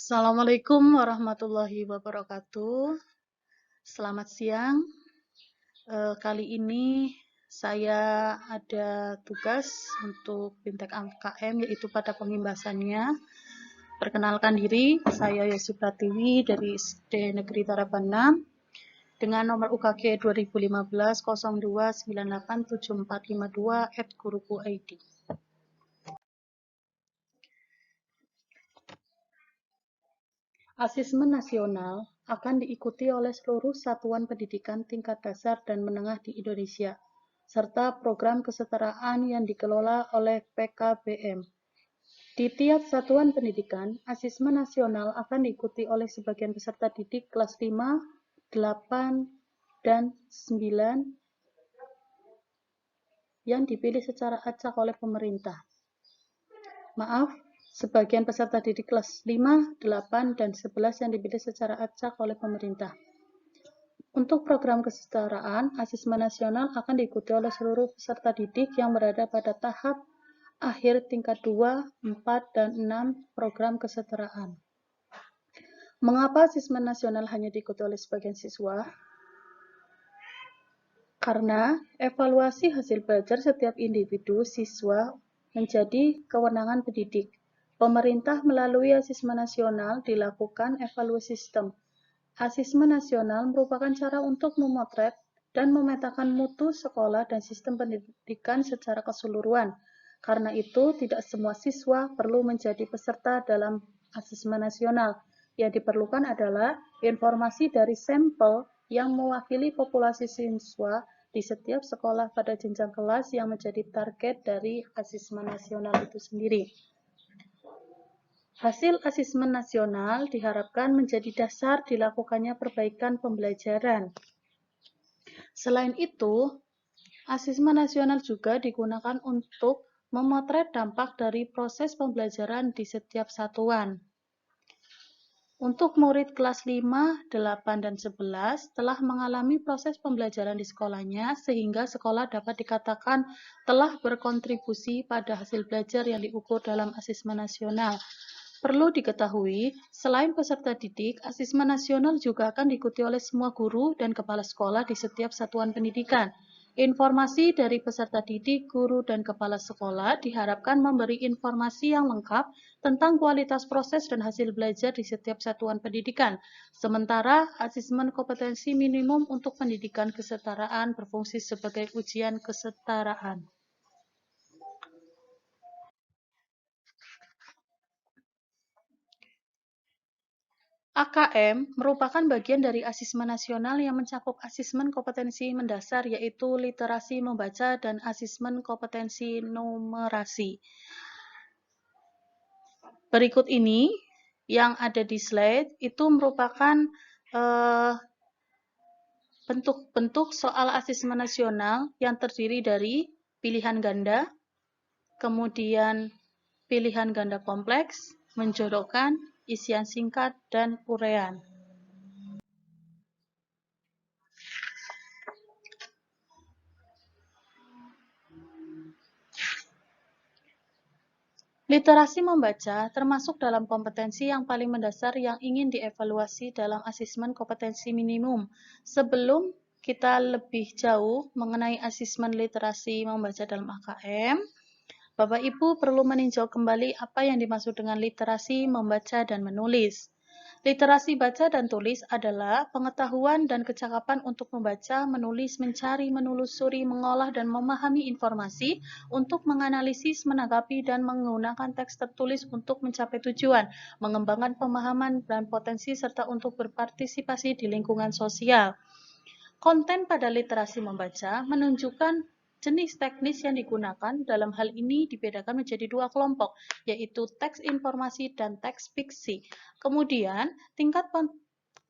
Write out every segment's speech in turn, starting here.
Assalamualaikum warahmatullahi wabarakatuh. Selamat siang. Kali ini saya ada tugas untuk Bintek AKM, yaitu pada pengimbasannya. Perkenalkan diri, saya Yesi Pratiwi dari SD Negeri Taraban 6 dengan nomor UKG 2015 02987452 @guruku.id. Asesmen nasional akan diikuti oleh seluruh satuan pendidikan tingkat dasar dan menengah di Indonesia, serta program kesetaraan yang dikelola oleh PKBM. Di tiap satuan pendidikan, asesmen nasional akan diikuti oleh sebagian peserta didik kelas 5, 8, dan 9 yang dipilih secara acak oleh pemerintah. Sebagian peserta didik kelas 5, 8, dan 11 yang dipilih secara acak oleh pemerintah. Untuk program kesetaraan, asesmen nasional akan diikuti oleh seluruh peserta didik yang berada pada tahap akhir tingkat 2, 4, dan 6 program kesetaraan. Mengapa asesmen nasional hanya diikuti oleh sebagian siswa? Karena evaluasi hasil belajar setiap individu siswa menjadi kewenangan pendidik. Pemerintah melalui asesmen nasional dilakukan evaluasi sistem. Asesmen nasional merupakan cara untuk memotret dan memetakan mutu sekolah dan sistem pendidikan secara keseluruhan. Karena itu, tidak semua siswa perlu menjadi peserta dalam asesmen nasional. Yang diperlukan adalah informasi dari sampel yang mewakili populasi siswa di setiap sekolah pada jenjang kelas yang menjadi target dari asesmen nasional itu sendiri. Hasil asesmen nasional diharapkan menjadi dasar dilakukannya perbaikan pembelajaran. Selain itu, asesmen nasional juga digunakan untuk memotret dampak dari proses pembelajaran di setiap satuan. Untuk murid kelas 5, 8, dan 11 telah mengalami proses pembelajaran di sekolahnya sehingga sekolah dapat dikatakan telah berkontribusi pada hasil belajar yang diukur dalam asesmen nasional. Perlu diketahui, selain peserta didik, asesmen nasional juga akan diikuti oleh semua guru dan kepala sekolah di setiap satuan pendidikan. Informasi dari peserta didik, guru, dan kepala sekolah diharapkan memberi informasi yang lengkap tentang kualitas proses dan hasil belajar di setiap satuan pendidikan. Sementara, asesmen kompetensi minimum untuk pendidikan kesetaraan berfungsi sebagai ujian kesetaraan. AKM merupakan bagian dari asesmen nasional yang mencakup asesmen kompetensi mendasar, yaitu literasi membaca dan asesmen kompetensi numerasi. Berikut ini yang ada di slide itu merupakan bentuk-bentuk soal asesmen nasional yang terdiri dari pilihan ganda, kemudian pilihan ganda kompleks, menjodohkan, isian singkat, dan uraian. Literasi membaca termasuk dalam kompetensi yang paling mendasar yang ingin dievaluasi dalam asesmen kompetensi minimum. Sebelum kita lebih jauh mengenai asesmen literasi membaca dalam AKM, Bapak Ibu perlu meninjau kembali apa yang dimaksud dengan literasi membaca dan menulis. Literasi baca dan tulis adalah pengetahuan dan kecakapan untuk membaca, menulis, mencari, menelusuri, mengolah, dan memahami informasi, untuk menganalisis, menanggapi, dan menggunakan teks tertulis untuk mencapai tujuan, mengembangkan pemahaman dan potensi, serta untuk berpartisipasi di lingkungan sosial. Konten pada literasi membaca menunjukkan jenis teknis yang digunakan. Dalam hal ini dibedakan menjadi dua kelompok, yaitu teks informasi dan teks fiksi. Kemudian, tingkat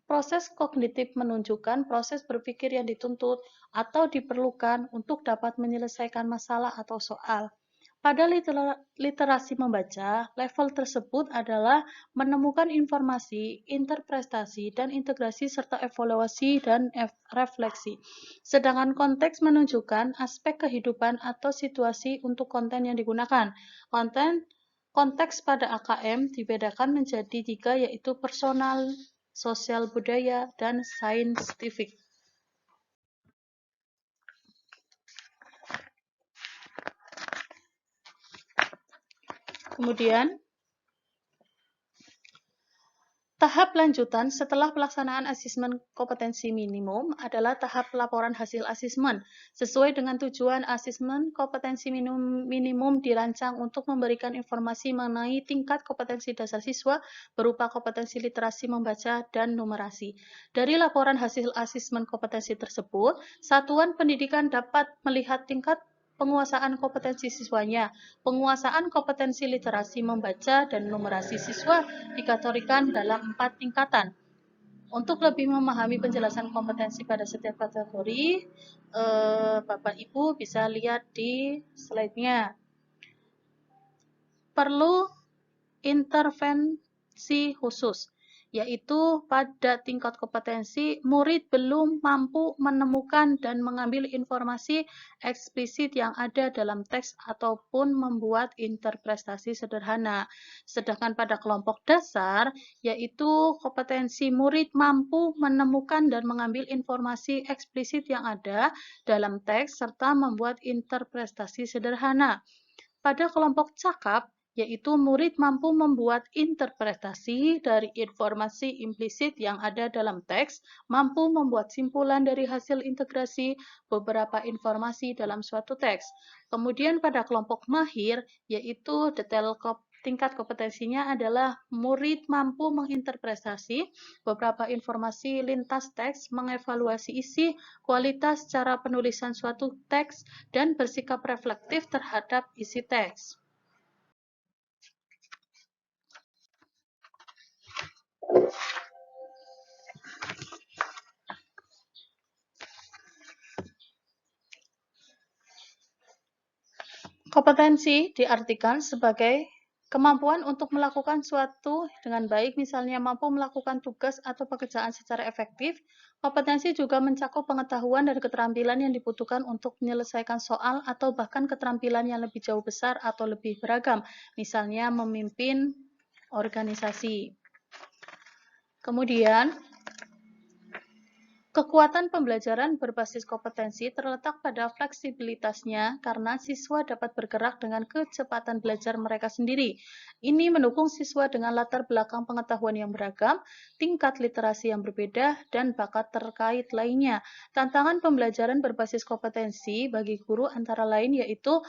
proses kognitif menunjukkan proses berpikir yang dituntut atau diperlukan untuk dapat menyelesaikan masalah atau soal. Pada literasi membaca, level tersebut adalah menemukan informasi, interpretasi, dan integrasi serta evaluasi dan refleksi. Sedangkan konteks menunjukkan aspek kehidupan atau situasi untuk konten yang digunakan. Konten Konteks pada AKM dibedakan menjadi 3, yaitu personal, sosial budaya, dan saintifik. Kemudian, tahap lanjutan setelah pelaksanaan asesmen kompetensi minimum adalah tahap laporan hasil asesmen. Sesuai dengan tujuan, asesmen kompetensi minimum dirancang untuk memberikan informasi mengenai tingkat kompetensi dasar siswa berupa kompetensi literasi membaca dan numerasi. Dari laporan hasil asesmen kompetensi tersebut, satuan pendidikan dapat melihat tingkat penguasaan kompetensi siswanya. Penguasaan kompetensi literasi membaca dan numerasi siswa dikategorikan dalam 4 tingkatan. Untuk lebih memahami penjelasan kompetensi pada setiap kategori, Bapak Ibu bisa lihat di slide-nya. Perlu intervensi khusus, yaitu pada tingkat kompetensi, murid belum mampu menemukan dan mengambil informasi eksplisit yang ada dalam teks ataupun membuat interpretasi sederhana. Sedangkan pada kelompok dasar, yaitu kompetensi murid mampu menemukan dan mengambil informasi eksplisit yang ada dalam teks serta membuat interpretasi sederhana. Pada kelompok cakap, yaitu murid mampu membuat interpretasi dari informasi implisit yang ada dalam teks, mampu membuat simpulan dari hasil integrasi beberapa informasi dalam suatu teks. Kemudian pada kelompok mahir, yaitu tingkat kompetensinya adalah murid mampu menginterpretasi beberapa informasi lintas teks, mengevaluasi isi, kualitas cara penulisan suatu teks, dan bersikap reflektif terhadap isi teks. Kompetensi diartikan sebagai kemampuan untuk melakukan suatu dengan baik, misalnya mampu melakukan tugas atau pekerjaan secara efektif. Kompetensi juga mencakup pengetahuan dan keterampilan yang dibutuhkan untuk menyelesaikan soal atau bahkan keterampilan yang lebih jauh besar atau lebih beragam, misalnya memimpin organisasi. Kemudian, kekuatan pembelajaran berbasis kompetensi terletak pada fleksibilitasnya karena siswa dapat bergerak dengan kecepatan belajar mereka sendiri. Ini mendukung siswa dengan latar belakang pengetahuan yang beragam, tingkat literasi yang berbeda, dan bakat terkait lainnya. Tantangan pembelajaran berbasis kompetensi bagi guru antara lain yaitu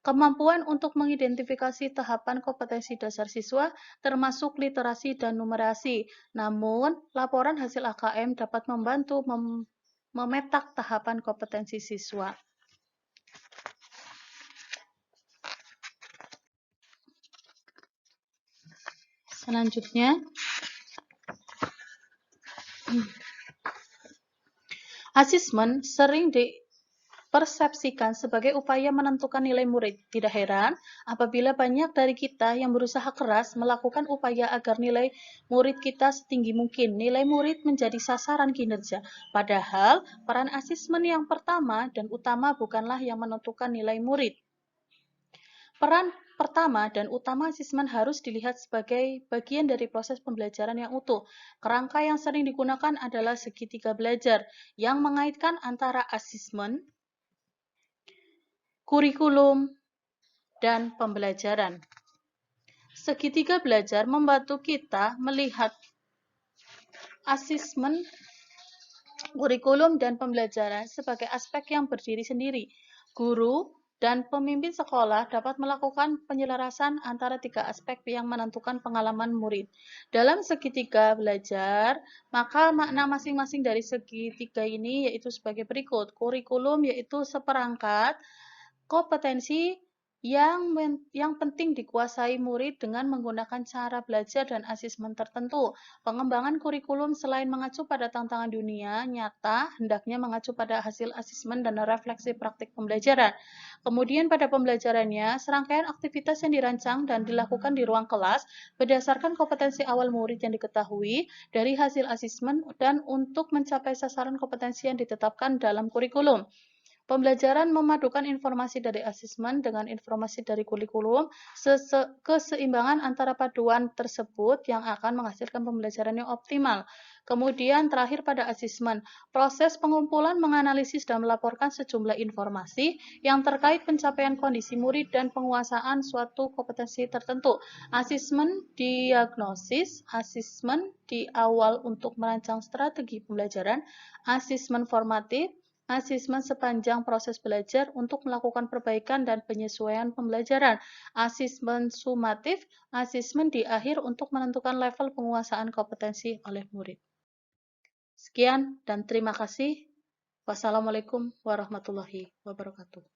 kemampuan untuk mengidentifikasi tahapan kompetensi dasar siswa, termasuk literasi dan numerasi. Namun, laporan hasil AKM dapat membantu memetak tahapan kompetensi siswa. Selanjutnya, asesmen sering persepsikan sebagai upaya menentukan nilai murid. Tidak heran apabila banyak dari kita yang berusaha keras melakukan upaya agar nilai murid kita setinggi mungkin. Nilai murid menjadi sasaran kinerja. Padahal, peran asesmen yang pertama dan utama bukanlah yang menentukan nilai murid. Peran pertama dan utama asesmen harus dilihat sebagai bagian dari proses pembelajaran yang utuh. Kerangka yang sering digunakan adalah segitiga belajar yang mengaitkan antara asesmen, kurikulum, dan pembelajaran. Segitiga belajar membantu kita melihat asesmen, kurikulum, dan pembelajaran sebagai aspek yang berdiri sendiri. Guru dan pemimpin sekolah dapat melakukan penyelarasan antara 3 aspek yang menentukan pengalaman murid. Dalam segitiga belajar, maka makna masing-masing dari segitiga ini yaitu sebagai berikut. Kurikulum yaitu seperangkat kompetensi yang penting dikuasai murid dengan menggunakan cara belajar dan asesmen tertentu. Pengembangan kurikulum selain mengacu pada tantangan dunia nyata, hendaknya mengacu pada hasil asesmen dan refleksi praktik pembelajaran. Kemudian pada pembelajarannya, serangkaian aktivitas yang dirancang dan dilakukan di ruang kelas berdasarkan kompetensi awal murid yang diketahui dari hasil asesmen dan untuk mencapai sasaran kompetensi yang ditetapkan dalam kurikulum. Pembelajaran memadukan informasi dari asesmen dengan informasi dari kurikulum, keseimbangan antara paduan tersebut yang akan menghasilkan pembelajaran yang optimal. Kemudian terakhir pada asesmen, proses pengumpulan, menganalisis, dan melaporkan sejumlah informasi yang terkait pencapaian kondisi murid dan penguasaan suatu kompetensi tertentu. Asesmen diagnosis, asesmen di awal untuk merancang strategi pembelajaran, asesmen formatif, asesmen sepanjang proses belajar untuk melakukan perbaikan dan penyesuaian pembelajaran. Asesmen sumatif, asesmen di akhir untuk menentukan level penguasaan kompetensi oleh murid. Sekian dan terima kasih. Wassalamualaikum warahmatullahi wabarakatuh.